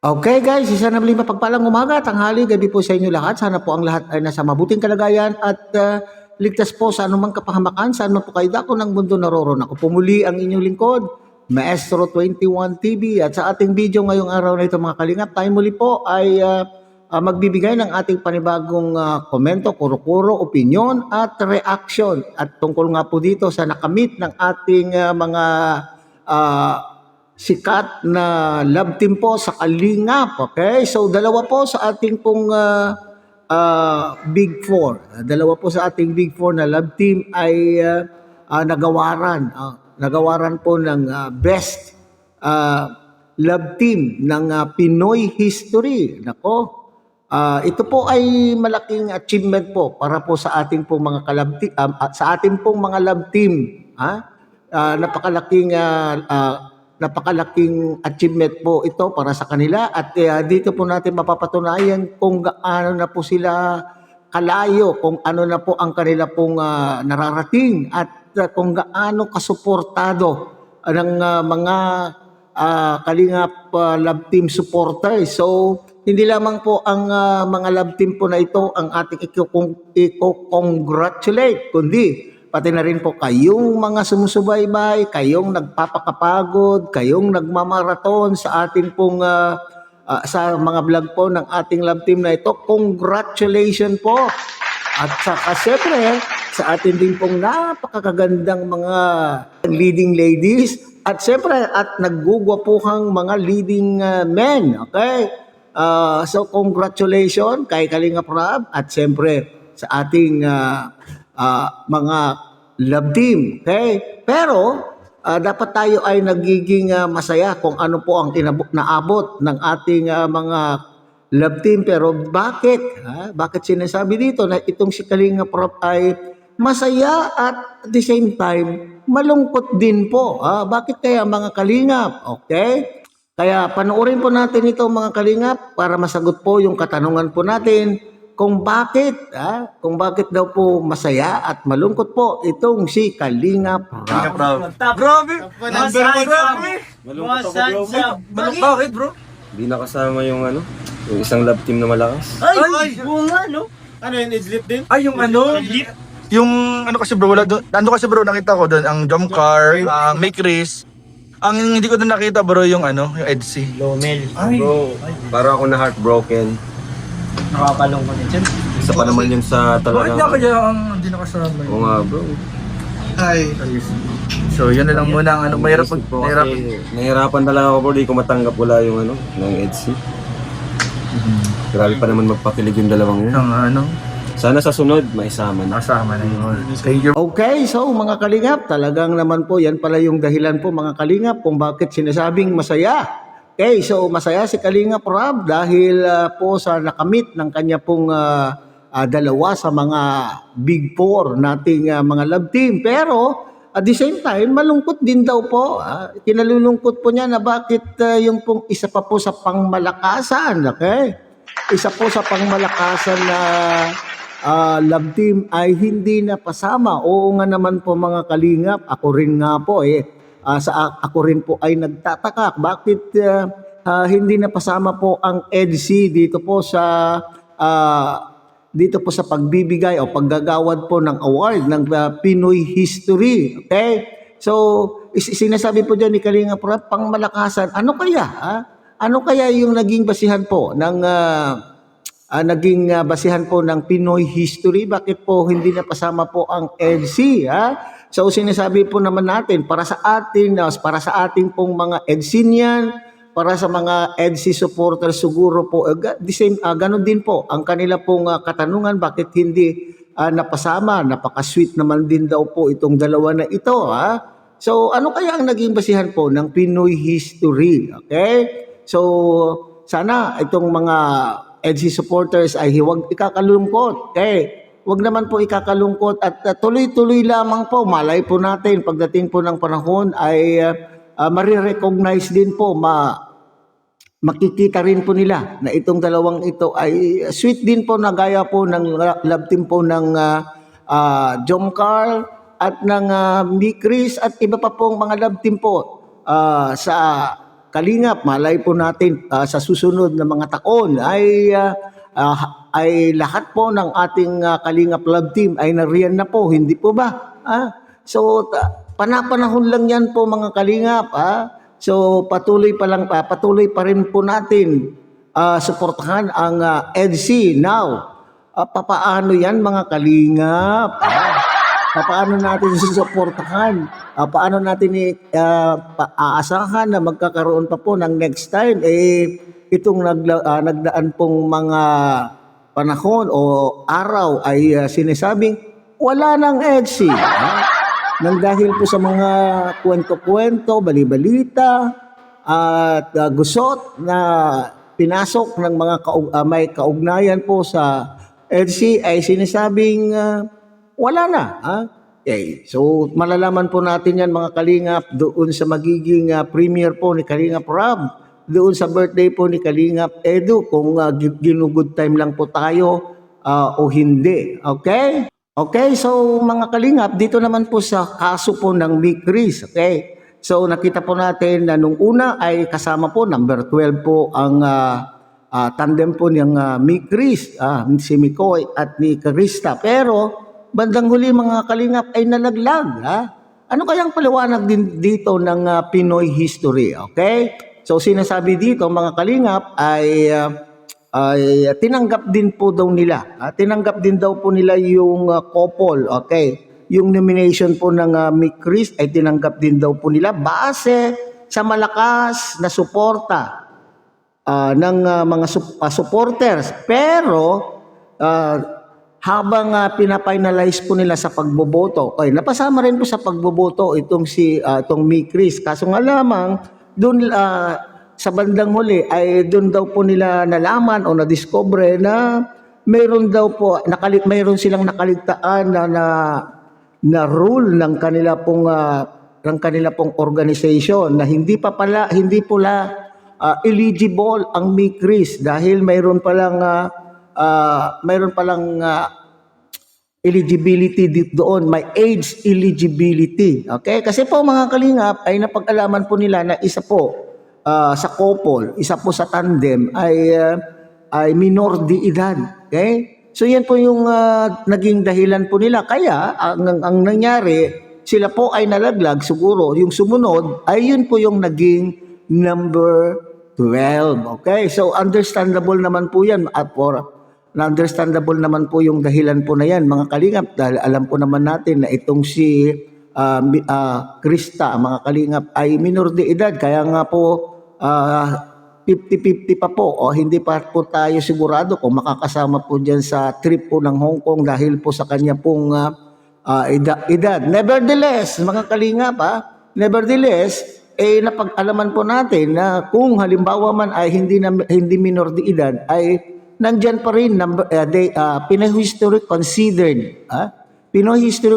Okay guys, isa na muli mapagpalang umaga, tanghali, gabi po sa inyo lahat. Sana po ang lahat ay nasa mabuting kalagayan at ligtas po sa anumang kapahamakan. Saan man po kayo dako ng mundo naroon. Ako po muli ang inyong lingkod, Maestro 21 TV. At sa ating video ngayong araw na ito mga kalingap, tayo muli po ay magbibigay ng ating panibagong komento, kuro-kuro, opinion at reaction. At tungkol nga po dito sa nakamit ng ating mga sikat na love team po sa Kalingap. Okay? So dalawa po sa ating pong Big Four. Dalawa po sa ating Big Four na love team ay nagawaran. Nagawaran po ng best love team ng Pinoy history. Nako. Ito po ay malaking achievement po para po sa ating pong mga sa ating pong mga love team. Napakalaking achievement po ito para sa kanila at dito po natin mapapatunayan kung gaano na po sila kalayo, kung ano na po ang kanila pong nararating at kung gaano kasuportado ng mga Kalingap love team supporters. So hindi lamang po ang mga love team po na ito ang ating i-congratulate, kundi pati na rin po kayong mga sumusubaybay, kayong nagpapakapagod, kayong nagmamaraton sa ating pong sa mga vlog po ng ating love team na ito. Congratulations po! At saka siyempre, sa atin din pong napakagandang mga leading ladies at siyempre at naggugwapuhang mga leading men. Okay? So congratulations kay Kalingap Rab at siyempre sa ating mga love team. Okay? Pero dapat tayo ay nagiging masaya kung ano po ang naabot ng ating mga love team. Pero bakit? Bakit sinasabi dito na itong si Kalingap Rab ay masaya at the same time malungkot din po? Bakit kaya mga Kalingap? Okay? Kaya panoorin po natin ito mga Kalingap para masagot po yung katanungan po natin kung bakit daw po masaya at malungkot po itong si Kalingap Rab. Grabe! Number one Grabe! Malungkot ako, bro. Bakit, bro? Hindi nakasama yung yung isang love team na malakas. Ay! Oo nga, no? Ano yun, Idlip din? Ay, yung ano? Yung ano kasi bro, wala doon. Nando kasi bro, nakita ko doon ang jump car, ang make race. Ang hindi ko doon nakita bro, yung ano, yung EDC. Lomel. Bro, para ako na heartbroken. Nakakalungkot din siya. Isa pa naman yun sa Bakit nga talagang... kaya ang hindi nakasama Oo yun? nga, bro. Ay. So, yun na lang muna ang ano, mahirap Naisip ko mahirap. kasi nahirapan talaga ako, bro. Di ko matanggap wala yung ng EDC. Grabe pa naman magpakilig yung dalawang yun. Ang ano, Sana sa sunod, maisama na. nakasama na yun. Thank you. Okay, so mga Kalingap, talagang naman po yan pala yung dahilan po mga Kalingap kung bakit sinasabing masaya. Okay, so masaya si Kalingap Rab dahil po sa nakamit ng kanya pong dalawa sa mga Big Four nating mga love team. Pero at the same time, malungkot din daw po. Kinalulungkot po niya na bakit yung pong isa pa po sa pangmalakasan. Okay? Isa po sa pangmalakasan na love team ay hindi napasama. Oo nga naman po mga Kalingap. Ako rin nga po ako rin po ay nagtataka. Bakit hindi napasama po ang EDC dito po sa pagbibigay o paggagawad po ng award ng Pinoy History. Okay? So, sinasabi po dyan ni Kalingap Rab, pangmalakasan. Ano kaya? Ano kaya yung naging basihan po ng basihan po ng Pinoy History? Bakit po hindi napasama po ang EDC? So sinasabi po naman natin para sa ating pong mga EDCian, para sa mga EDC supporters siguro po the same ganun din po ang kanila pong katanungan, bakit hindi napasama. Napaka-sweet naman din daw po itong dalawa na ito. So ano kaya ang naging basihan po ng Pinoy History? Okay? So sana itong mga EDC supporters ay huwag ikakalungkot. Okay? Huwag naman po ikakalungkot at tuloy-tuloy lamang po. Malay po natin pagdating po ng panahon ay marirecognize din po, makikita rin po nila na itong dalawang ito ay sweet din po na gaya po ng love team po ng Jom Carl at ng Mikris at iba pa pong mga love team po sa Kalingap, malay po natin sa susunod na mga taon ay lahat po ng ating Kalingap Love Team ay nariyan na po, hindi po ba? So panapanahon lang yan po mga Kalingap. So patuloy pa rin po natin suportahan ang EDC. Now, papaano yan mga Kalingap? Paano natin susuportahan? Paano natin aasahan na magkakaroon pa po ng next time? Itong nagdaan pong mga panahon o araw ay sinasabing wala ng EDC. Nang dahil po sa mga kwento-kwento, bali-balita, at gusot na pinasok ng mga may kaugnayan po sa EDC ay sinasabing wala na. Okay. So malalaman po natin yan mga Kalingap doon sa magiging premiere po ni Kalingap Rob, doon sa birthday po ni Kalingap Edu, kung ginugood time lang po tayo o hindi. Okay? Okay, so mga Kalingap, dito naman po sa kaso po ng Mick Chris. Okay? So nakita po natin na nung una ay kasama po, number 12 po ang tandem po ng Mick Chris, si Mikoy at ni Krista. Pero bandang huli mga Kalingap ay nalaglag. Ano kayang paliwanag din dito ng Pinoy history? Okay? So sinasabi dito mga Kalingap ay tinanggap din po daw nila. Tinanggap din daw po nila yung couple. Okay? Yung nomination po ng Mick Chris ay tinanggap din daw po nila base sa malakas na suporta ng mga supporters. Pero habang pinafinalize po nila sa pagboboto, ay napasama rin po sa pagboboto itong Mick Chris. Kaso nga lamang doon sa bandang huli ay doon daw po nila nalaman o na-discover na mayroon silang nakaligtaan na rule ng kanila pong organization na hindi pula eligible ang Mick Chris dahil mayroon palang eligibility doon, may age eligibility. Okay? Kasi po mga Kalingap ay napag-alaman po nila na isa po sa couple, isa po sa tandem ay minor de edad. Okay? So yan po yung naging dahilan po nila. Kaya ang nangyari, sila po ay nalaglag siguro. Yung sumunod ay yun po yung naging number 12. Okay? So understandable naman po yan understandable naman po yung dahilan po na yan mga Kalingap dahil alam po naman natin na itong si Krista mga Kalingap ay minor de edad kaya nga po 50-50 pa po o hindi pa po tayo sigurado kung makakasama po dyan sa trip po ng Hong Kong dahil po sa kanya pong edad. Nevertheless mga Kalingap napag-alaman po natin na kung halimbawa man ay hindi minor de edad ay nandyan pa rin Pinoy history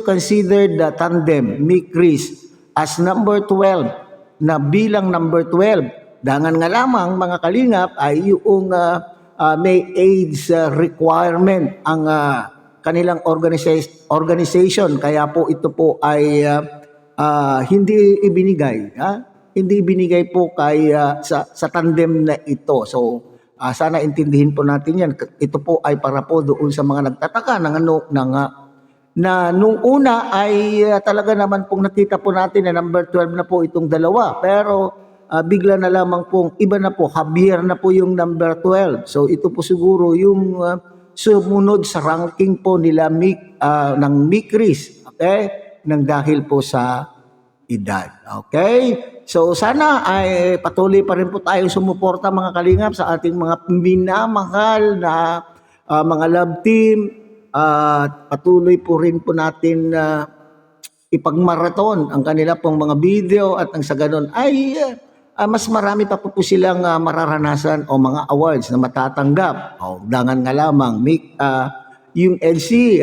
considered the tandem Mick Chris as number 12 na bilang number 12. Dangan nga lamang mga Kalingap ay yung may age requirement ang kanilang organization kaya po ito po ay hindi ibinigay po kay sa tandem na ito. So sana intindihin po natin yan. Ito po ay para po doon sa mga nagtataka na nung una ay talaga naman pong nakita po natin na number 12 na po itong dalawa. Pero bigla na lamang pong iba na po, Javier na po yung number 12. So ito po siguro yung sumunod sa ranking po nila ng Mick Chris. Okay? Nang dahil po sa edad. Okay? So sana ay patuloy pa rin po tayong sumuporta mga Kalingap sa ating mga minamahal na mga love team at patuloy po rin po natin ipagmaraton ang kanila pong mga video at ang sa ganon ay mas marami pa po silang mararanasan o mga awards na matatanggap. Dangan nga lamang yung LC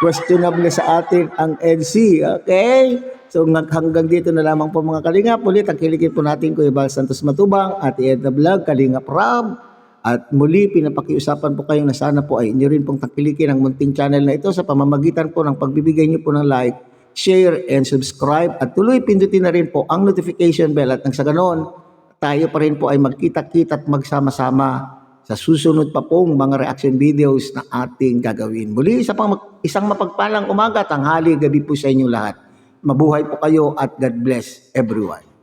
questionable sa atin ang LC. Okay? So hanggang dito na lamang po mga Kalingap. Ulit ang kilikin po natin Kuya Val Santos Matubang at Edna Vlog, Kalingap Rob. At muli pinapakiusapan po kayo na sana po ay inyo rin pong takilikin ang munting channel na ito sa pamamagitan po ng pagbibigay niyo po ng like share, and subscribe. At tuloy pindutin na rin po ang notification bell at nang sa ganon, tayo pa rin po ay magkita-kita at magsama-sama sa susunod pa pong mga reaction videos na ating gagawin. Muli, isang mapagpalang umaga, tanghali, gabi po sa inyo lahat. Mabuhay po kayo at God bless everyone.